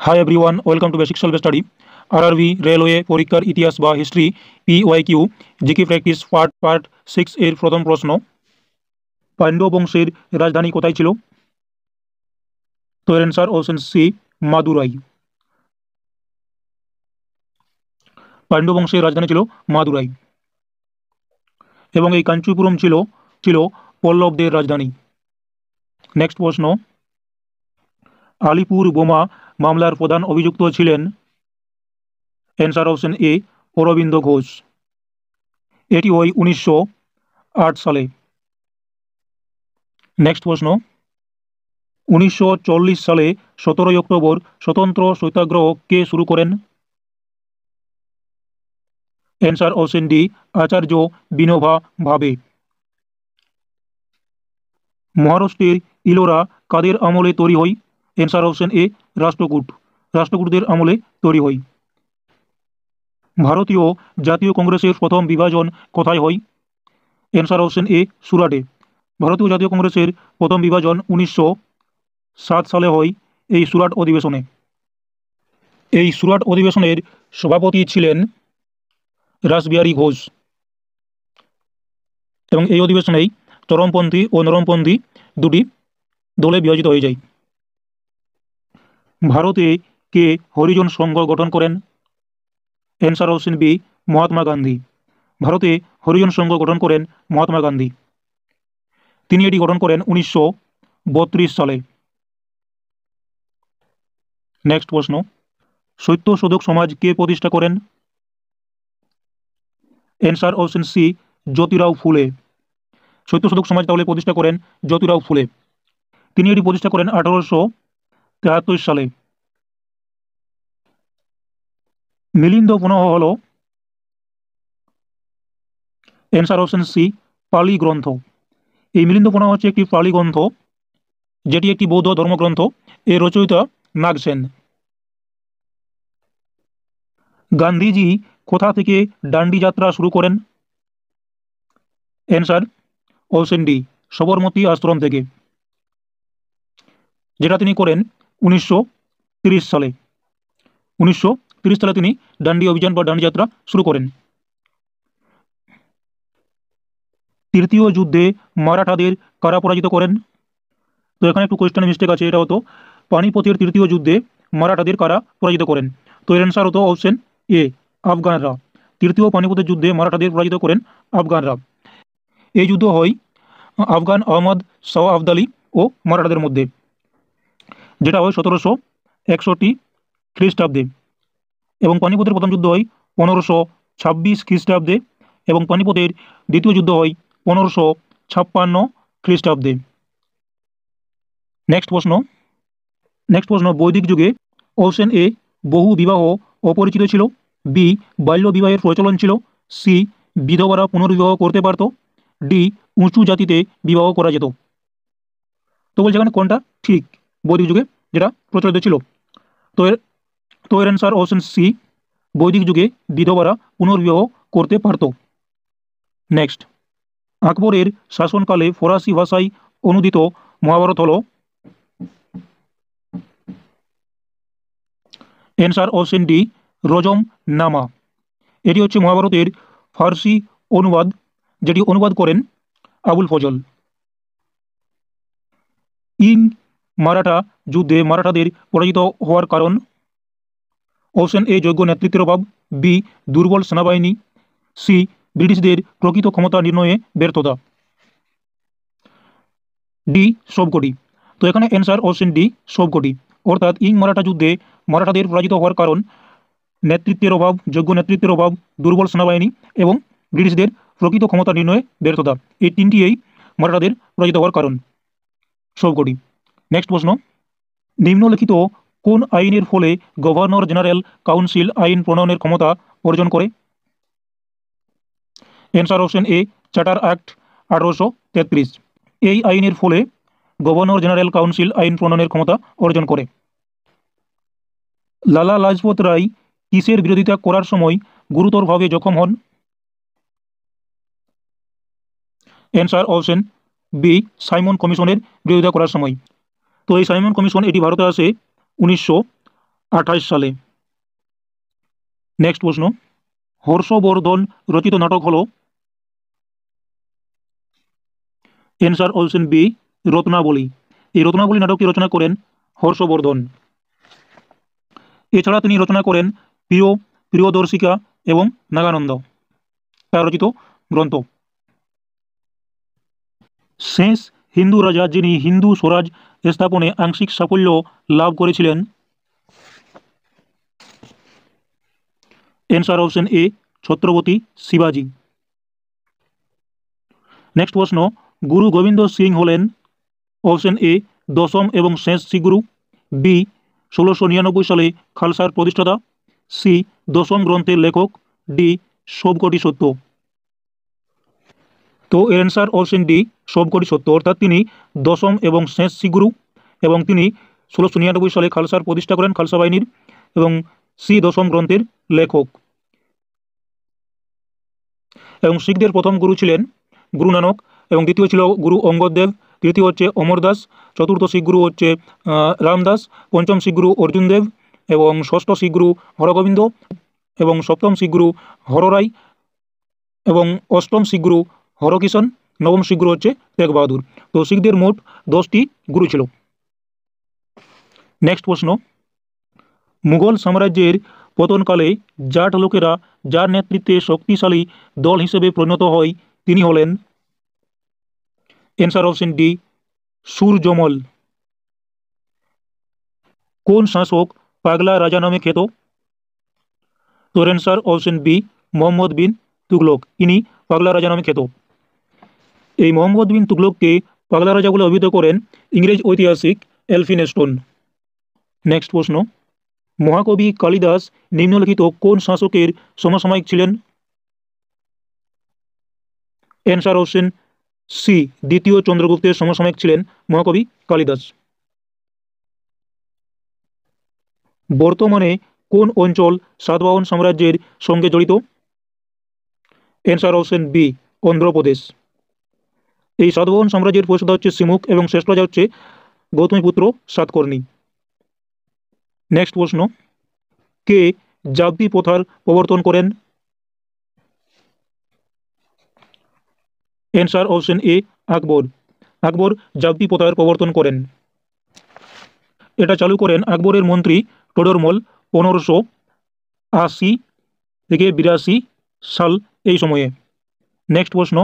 Hi everyone, welcome to basic self study. RRB railway পরীক্ষার ইতিহাস বা history PYQ GK practice part part 6 এর প্রথম প্রশ্ন। পাণ্ড্য বংশের রাজধানী কোথায় ছিল? তো এর answer option C, Madurai. Pandya বংশের রাজধানী ছিল মাদুরাই এবং এই কাঞ্চীপুরম ছিল ছিল পল্লবদের রাজধানী। নেক্সট প্রশ্ন, আলিপুর বোমা মামলার প্রধান অভিযুক্ত ছিলেন? Answer option A, Aurobindo Ghosh. এটি হয় 1908 সালে। নেক্সট প্রশ্ন, 1940 সালে 17 অক্টোবর স্বতন্ত্র সত্যাগ্রহ কে শুরু করেন? অ্যান্সার অপশন ডি, আচার্য বিনোবা ভাবে। মহারাষ্ট্রের ইলোরা কাদের আমলে তৈরি হয়? অ্যান্সার অপশন এ, রাষ্ট্রকূটদের আমলে তৈরি হয়। ভারতীয় জাতীয় কংগ্রেসের প্রথম বিভাজন কোথায় হয়? অ্যান্সার অপশন এ, সুরাটে। ভারতীয় জাতীয় কংগ্রেসের প্রথম বিভাজন 1907 সালে হয় এই সুরাট অধিবেশনে। এই সুরাট অধিবেশনের সভাপতি ছিলেন রাসবিহারী ঘোষ এবং এই অধিবেশনেই চরমপন্থী ও নরমপন্থী দুটি দলে বিভাজিত হয়ে যায়। ভারতে কে হরিজন সংঘ গঠন করেন? Answer option B, Mahatma Gandhi. ভারতে হরিজন সংঘ গঠন করেন মহাত্মা গান্ধী। তিনি এটি গঠন করেন 1932 সালে। নেক্সট প্রশ্ন, সত্যশোধক সমাজ কে প্রতিষ্ঠা করেন? অ্যান্সার অপশন সি, জ্যোতিরাও ফুলে। সত্যশোধক সমাজ তাহলে প্রতিষ্ঠা করেন জ্যোতিরাও ফুলে। তিনি এটি প্রতিষ্ঠা করেন 1873 সালে। মিলিন্দ পুনঃ হল? অ্যান্সার অপশন সি, পালি গ্রন্থ। এই মিলিন্দ পুনঃ হচ্ছে একটি পালি গ্রন্থ, যেটি একটি বৌদ্ধ ধর্মগ্রন্থ। এর রচয়িতা নাগসেন। গান্ধীজি কোথা থেকে ডান্ডি যাত্রা শুরু করেন? অ্যান্সার অপশন ডি, সবরমতী আশ্রম থেকে, যেটা তিনি করেন 1930 সালে। 1930 সালে তিনি ডান্ডি অভিযান বা ডান্ডি যাত্রা শুরু করেন। তৃতীয় যুদ্ধে মারাঠাদের কারা পরাজিত করেন? তো এখানে একটু কোয়েশ্চেন মিস্টেক আছে, এটা হতো পানিপথের তৃতীয় যুদ্ধে মারাঠাদের কারা পরাজিত করেন। তো এর অ্যান্সার হতো অপশন এ, আফগানরা। তৃতীয় পানিপথের যুদ্ধে মারাঠাদের পরাজিত করেন আফগানরা। এই যুদ্ধ হয় আফগান আহমদ শাহ আবদালি ও মারাঠাদের মধ্যে, যেটা হয় 1761 খ্রিস্টাব্দে। এবং পানিপথের প্রথম যুদ্ধ হয় 1526 খ্রিস্টাব্দে এবং পানিপথের দ্বিতীয় যুদ্ধ হয় 1556 খ্রিস্টাব্দে। নেক্সট প্রশ্ন, বৈদিক যুগে অপশন এ, বহু বিবাহ অপরিচিত ছিল। বি, বাল্য বিবাহের প্রচলন ছিল। সি, বিধবারা পুনর্বিবাহ করতে পারত। ডি, উঁচু জাতিতে বিবাহ করা যেত। তো বলছে এখানে কোনটা ঠিক বৈদিক যুগে যেটা প্রচলিত ছিল? তো এর অ্যান্সার অপশন সি, বৈদিক যুগে বিধবারা পুনর্বিবাহ করতে পারত। নেক্সট, আকবরের শাসনকালে ফরাসি ভাষায় অনুদিত মহাভারত হল? অ্যান্সার অপশন ডি, রজম নামা। এটি হচ্ছে মহাভারতের ফার্সি অনুবাদ, যেটি অনুবাদ করেন আবুল ফজল। ইং মারাঠা যুদ্ধে মারাঠাদের পরাজিত হওয়ার কারণ? অপশন এ, যোগ্য নেতৃত্বের অভাব। বি, দুর্বল সেনাবাহিনী। সি, ব্রিটিশদের প্রকৃত ক্ষমতা নির্ণয়ে ব্যর্থতা। ডি, সবকটি। তো এখানে অ্যান্সার অপশন ডি, সবকটি। অর্থাৎ ইং মারাঠা যুদ্ধে মারাঠাদের পরাজিত হওয়ার কারণ নেতৃত্বের অভাব, যোগ্য নেতৃত্বের অভাব, দুর্বল সেনাবাহিনী এবং ব্রিটিশদের প্রকৃত ক্ষমতা নির্ণয়ে ব্যর্থতা। এই তিনটিই মারাঠাদের পরাজিত হওয়ার কারণ, সবকটি। নেক্সট প্রশ্ন, নিম্নলিখিত কোন আইনের ফলে গভর্নর জেনারেল কাউন্সিল আইন প্রণয়নের ক্ষমতা অর্জন করে? অ্যান্সার অপশন এ, চার্টার অ্যাক্ট 1833। এই আইনের ফলে গভর্নর জেনারেল কাউন্সিল আইন প্রণয়নের ক্ষমতা অর্জন করে। লালা লাজপত রায় কিসের বিরোধিতা করার সময় গুরুতরভাবে জখম হন? অ্যান্সার অপশন বি, সাইমন কমিশনের বিরোধিতা করার সময়। তো এই সাইমন কমিশন এটি ভারতে আসে 28 সালে। নেক্সট প্রশ্ন, হর্ষবর্ধন রচিত নাটক হলো? Answer option B, Ratnavali. এই রত্নাবলী নাটকটি রচনা করেন হর্ষবর্ধন। এছাড়া তিনি রচনা করেন প্রিয়, প্রিয়দর্শিকা এবং নাগানন্দ, তার রচিত গ্রন্থ। শেষ হিন্দু রাজা যিনি হিন্দু স্বরাজ স্থাপনে আংশিক সাফল্য লাভ করেছিলেন? অ্যান্সার অপশন এ, ছত্রপতি শিবাজী। নেক্সট প্রশ্ন, গুরু গোবিন্দ সিং হলেন? অপশন এ, দশম এবং শেষ শিখ গুরু, বি 1699 সালে খালসার প্রতিষ্ঠাতা, সি দশম গ্রন্থের লেখক, ডি সবকটি সত্য। তো এর অ্যান্সার অপশন ডি, সবকটি সত্য। অর্থাৎ তিনি দশম এবং শেষ শিখ গুরু এবং তিনি 1699 সালে খালসার প্রতিষ্ঠা করেন, খালসা বাহিনীর, এবং সি দশম গ্রন্থের লেখক। এবং শিখদের প্রথম গুরু ছিলেন গুরু নানক, এবং দ্বিতীয় ছিল গুরু অঙ্গদ দেব, তৃতীয় হচ্ছে অমর দাস, চতুর্থ শিখ গুরু হচ্ছে রামদাস, পঞ্চম শিখ গুরু অর্জুন দেব, এবং ষষ্ঠ শিখ গুরু হরগোবিন্দ, এবং সপ্তম শিখ গুরু হররাই, এবং অষ্টম শিখ গুরু হরকিষণ, নবম শিখ গুরু হচ্ছে তেগ বাহাদুর। তো শিখদের মোট 10টি গুরু ছিল। নেক্সট প্রশ্ন, মুঘল সাম্রাজ্যের পতনকালে জাট লোকেরা যার নেতৃত্বে শক্তিশালী দল হিসেবে পরিণত হয় তিনি হলেন? Answer option D, Surajmal. কোন শাসক পাগলা রাজা নামে খ্যাত? তো answer option B, Mohammad bin Tughlaq. ইনি পাগলা রাজা নামে খ্যাত। এই মোহাম্মদ বিন তুগলককে পাগলা রাজা বলে অভিহিত করেন ইংরেজ ঐতিহাসিক এলফিনস্টোন। নেক্সট প্রশ্ন, মহাকবি কালিদাস নিম্নলিখিত কোন শাসকের সমসাময়িক ছিলেন? অ্যান্সার অপশন সি, দ্বিতীয় চন্দ্রগুপ্তের সমসাময়িক ছিলেন মহাকবি কালিদাস। বর্তমানে কোন অঞ্চল সাতবাহন সাম্রাজ্যের সঙ্গে জড়িত? Answer option B, Andhra Pradesh. এই সাতবাহন সাম্রাজ্যের প্রতিষ্ঠাতা হচ্ছে সিমুক এবং শ্রেষ্ঠ রাজা হচ্ছে গৌতমীপুত্র সাতকর্ণী। নেক্সট প্রশ্ন, কে জাব্দি প্রথার প্রবর্তন করেন? অ্যান্সার অপশন এ, আকবর। আকবর জাব্দি প্রথার প্রবর্তন করেন। এটা চালু করেন আকবরের মন্ত্রী টোডরমল 1580 থেকে 82 সাল এই সময়ে। নেক্সট প্রশ্ন,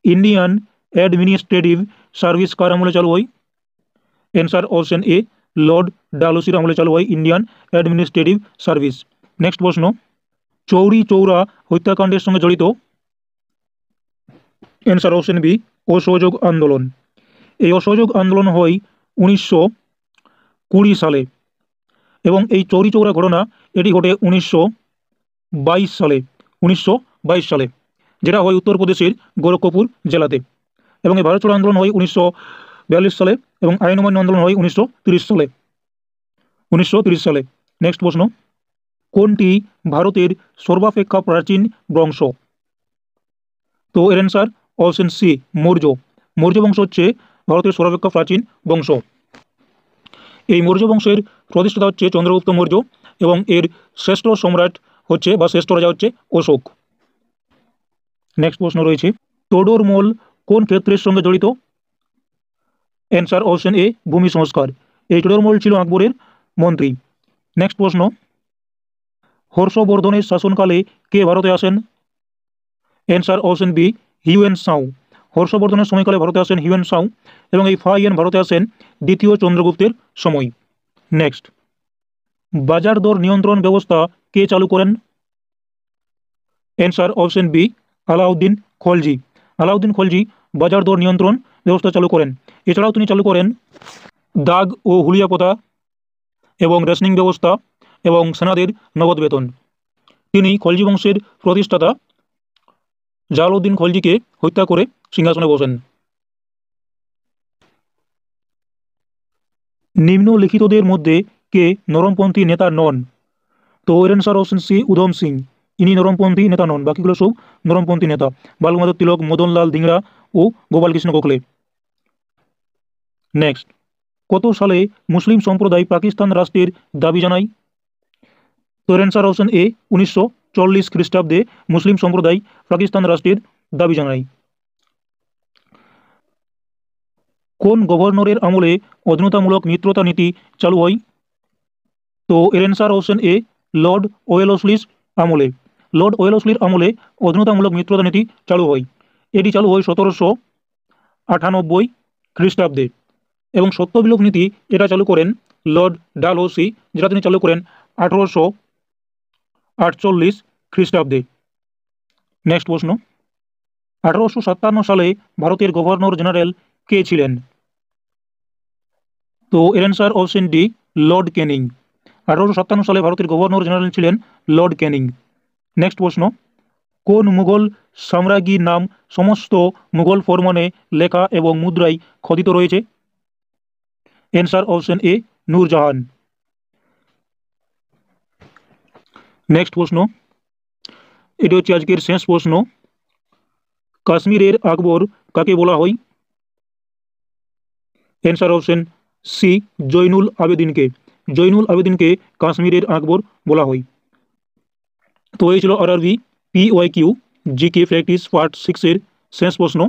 ইন্ডিয়ান অ্যাডমিনিস্ট্রেটিভ সার্ভিস কার আমলে চালু হয়? অ্যান্সার অপশন এ, লর্ড ডালহৌসির আমলে চালু হয় ইন্ডিয়ান অ্যাডমিনিস্ট্রেটিভ সার্ভিস। নেক্সট প্রশ্ন, চৌরি চৌরা হত্যাকাণ্ডের সঙ্গে জড়িত? অ্যান্সার অপশন বি, অসহযোগ আন্দোলন। এই অসহযোগ আন্দোলন হয় 1920 সালে, এবং এই চৌরি চৌরা ঘটনা এটি ঘটে 1922 সালে, 1922 সালে, যেটা হয় উত্তরপ্রদেশের গোরখপুর জেলাতে। এবং এই ভারত ছাড়ো আন্দোলন হয় 1942 সালে, এবং আইন অমান্য আন্দোলন হয় 1930 সালে, 1930 সালে। নেক্সট প্রশ্ন, কোনটি ভারতের সর্বাপেক্ষা প্রাচীন বংশ? তো এর answer option C, Maurya. Maurya বংশ হচ্ছে ভারতের সর্বাপেক্ষা প্রাচীন বংশ। এই মৌর্য বংশের প্রতিষ্ঠাতা হচ্ছে চন্দ্রগুপ্ত মৌর্য, এবং এর শ্রেষ্ঠ সম্রাট হচ্ছে বা শ্রেষ্ঠ রাজা হচ্ছে অশোক। নেক্সট প্রশ্ন রয়েছে, টোডরমল কোন ক্ষেত্রের সঙ্গে জড়িত? অ্যান্সার অপশন এ, ভূমি সংস্কার। এই টোডরমল ছিল আকবরের মন্ত্রী। নেক্সট প্রশ্ন, হর্ষবর্ধনের শাসনকালে কে ভারতে আসেন? Answer option B, Hiuen Tsang. হর্ষবর্ধনের সময়কালে ভারতে আসেন হিউয়েন সাং, এবং এই ফাহিয়ান ভারতে আসেন দ্বিতীয় চন্দ্রগুপ্তের সময়। নেক্সট, বাজার দর নিয়ন্ত্রণ ব্যবস্থা কে চালু করেন? Answer option B, Alauddin Khalji. Alauddin Khalji বাজার দর নিয়ন্ত্রণ ব্যবস্থা চালু করেন। এছাড়াও তিনি চালু করেন দাগ ও হুলিয়া প্রথা, এবং রেশনিং ব্যবস্থা, এবং সেনাদের নগদ বেতন। তিনি খলজি বংশের প্রতিষ্ঠাতা জালালউদ্দিন খলজিকে হত্যা করে সিংহাসনে বসেন। নিম্নলিখিতদের মধ্যে কে নরমপন্থী নেতা নন? তো এর answer option C, Udham Singh. ইনি নরমপন্থী নেতা নন, বাকিগুলো সব নরমপন্থী নেতা, বালগঙ্গাধর তিলক, মদনলাল ধিংরা ও গোপালকৃষ্ণ গোখলে। নেক্সট, কত সালে মুসলিম সম্প্রদায় পাকিস্তান রাষ্ট্রের দাবি জানায়? তো এর অ্যান্সার অপশন এ 1940 খ্রিস্টাব্দে মুসলিম সম্প্রদায় পাকিস্তান রাষ্ট্রের দাবি জানায়। কোন গভর্নরের আমলে অধীনতামূলক মিত্রতা নীতি চালু হয়? তো এর অ্যান্সার অপশন এ লর্ড ওয়েলসলির আমলে। লর্ড ওয়েলসলির আমলে অধীনতামূলক মিত্রতা নীতি চালু হয়। এটি চালু হয় 1798 খ্রিস্টাব্দে এবং সত্যবিলোপ নীতি এটা চালু করেন লর্ড ডালহৌসি, যেটা তিনি চালু করেন 1848 খ্রিস্টাব্দে। নেক্সট প্রশ্ন, 1857 সালে ভারতের গভর্নর জেনারেল কে ছিলেন? তো এর answer option D Lord Canning. 1857 সালে ভারতের গভর্নর জেনারেল ছিলেন লর্ড ক্যানিং। নেক্সট প্রশ্ন, কোন মুঘল সাম্রাজ্ঞীর নাম সমস্ত মুঘল ফরমানে লেখা এবং মুদ্রায় খোদিত রয়েছে? অ্যান্সার অপশন এ নূরজাহান। নেক্সট প্রশ্ন, এটি হচ্ছে আজকের শেষ প্রশ্ন, কাশ্মীরের আকবর কাকে বলা হয়? অ্যান্সার অপশন সি জৈনুল আবেদিনকে। জৈনুল আবেদিনকে কাশ্মীরের আকবর বলা হয়। তো এই ছিল RRB PYQ GK practice part 6 এর শেষ প্রশ্ন।